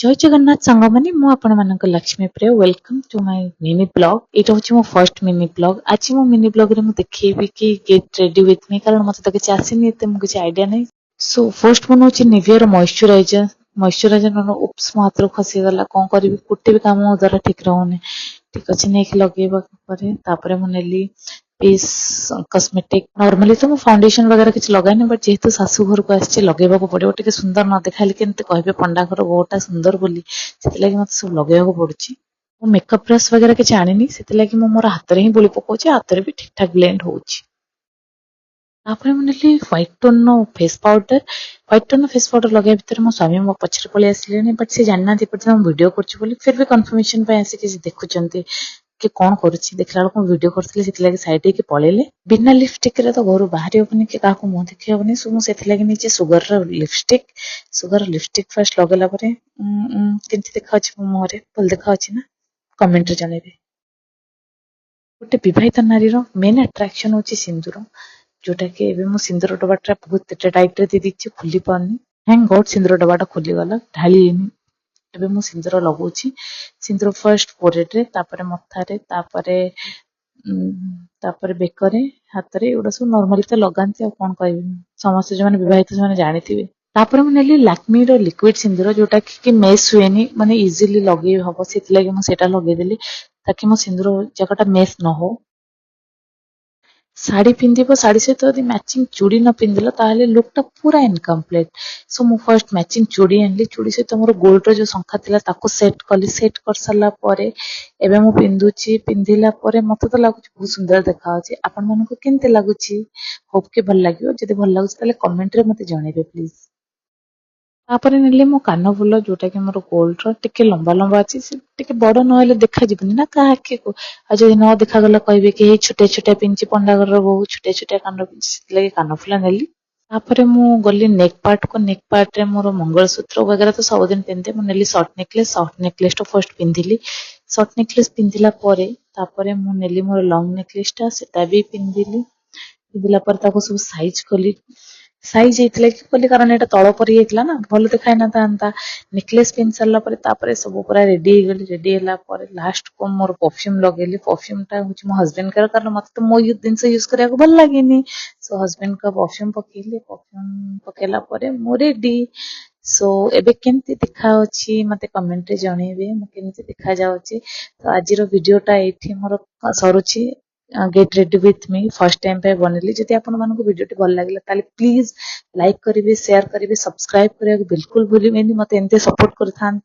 जय जगन्नाथ सांग मैंने मुझे Lakshmi Priya welcome to my mini blog. ये हूँ मो फर्स्ट मिनी ब्लॉग। आज मो मिनी ब्लॉग रे देखी कि गेट रेडी विथ मी कारण मत तो किसी आसनी एत मुझे आइडिया नहीं। सो फर्स्ट बनाऊँ निवियर मॉइस्चराइजर। मॉइस्चराइजर मैंने उप्स मो हाथ खसीगला कौन करी गोटे भी काम मो द्वारा ठीक रोने। ठीक अच्छे नहीं लगे मुझे पीस कॉस्मेटिक नॉर्मली तो फाउंडेशन वगैरह कुछ लगाए बट जेहेतु शाशु घर को आसी लगेगा पड़ो टे सुंदर न देखाली केमती कहे पंडा घर बोटा सुंदर बोली से मत सब लगेगा पड़ुची। मो मेकअप ब्रश वगैरह किसी आनी से मोर हाथ में ही बोली पकाऊे हाथ में भी ठीक ठाक ब्लेंड होची। मुझे white tone face powder white tone face powder लगे भितर मो स्वामी मो पछरे पलि आसिले बट से जानना वीडियो कर फिर भी कन्फर्मेशन आसिक देखुं कि कौन करुच्ची देखला बेलू वीडियो करते सैड होकर पलैले बिना लिपस्टिक रे तो घर बाहर हेनी कि क्या मुह देखी हेनी। सो मुझे सुगर लिपस्टिक फास्ट लगेला केमती देखा मो मुहर भल देखा ना कमेंट रे जनइबे। गोटे विवाहित नारी मेन अट्राक्शन हूँ सिंदूर जोटा कि एबे मो सिंदूर डबाटा बहुत टाइट रे दी खुली पानी थैंक गॉड सिंदूर डबाटा खुलीगला ढाली एबे मो सिंदूर लगाउची। सिंदूर फर्स्ट फोरहेड रे तापरे मथारे तापरे बेकरे हाथ रे एगुड़ा सब नॉर्मली तो लगाती कौन कह समस्त जो विवाहित से जानी। तापर मुझे लैक्मी रो लिक्विड सिंदूर जोटा कि मेस हुए माने इजिली लगे हम से लगेदेली ताकि मो सिंदूर जगटा मेस न हो। साड़ी पिंधिब साड़ी सहित यदि मैचिंग चूड़ी न पिंधिल ताहले लुकटा पूरा इनकम्प्लीट। सो मु फर्स्ट मैचिंग चूड़ी आनली चूड़ी सहित मोर गोल्ड रो जो शंखा थिला ताको सेट कली सेट कर सारा परे एबे मु पिंधुची पिंधिला परे मते तो लागुची बहुत सुंदर देखा होची। आपन मानको केनते लागुची होप के भल लागियो जदि भल लागुची ताले कमेंट रे मते जणेबे प्लीज। तापर नेले मो कान फुल जोटा कि मोर गोल्ड रो टिके लंबा लंबा अछि से टिके बड़ नहले देखा जिबनी ना काहे को आ जदि न देखा गला कहबे कि छोटे छोटे पिंची पंडा घर बहु छोटे छोटे कान पिंची लगे कान फुला नेली। तापर मु गली नेक पार्ट रे मोर मंगलसूत्र वगैरह तो सब दिन पिंधे मु नेली शॉर्ट नेकलेस तो फर्स्ट पिंधिली शॉर्ट नेकलेस पिंधिला परे तापर मु नेली मोर लॉन्ग नेकलेस टा सेटा भी पिंधिली पिंधिला पर ताको सब साइज होता कि कहली कारण यहाँ तल पर होता ना भल देखा ना था नेकलेस पिंध सारा पर सब पूरा रेडी रेडी लास्ट को मोर परफ्यूम लगेली परफ्यूम टा हूँ मो हस्बैंड कारण मत तो मो जिनस यूज करा भल लगे सो हस्बैंड का परफ्यूम पकेली परफ्यूम पकेला मो रेडी। सो एबे केमती देखा मते कमेंट रे जनइबे मु केमती देखा जाउची। तो आज वीडियोटा एठी मोर सरुची get ready with me first time पे बनैली जदि आपण मानको वीडियोटी भल लागिला ताले प्लीज लाइक करिवे शेयर करिवे सब्सक्राइब करिया बिल्कुल भूलिबेनी मते एंते सपोर्ट करथान।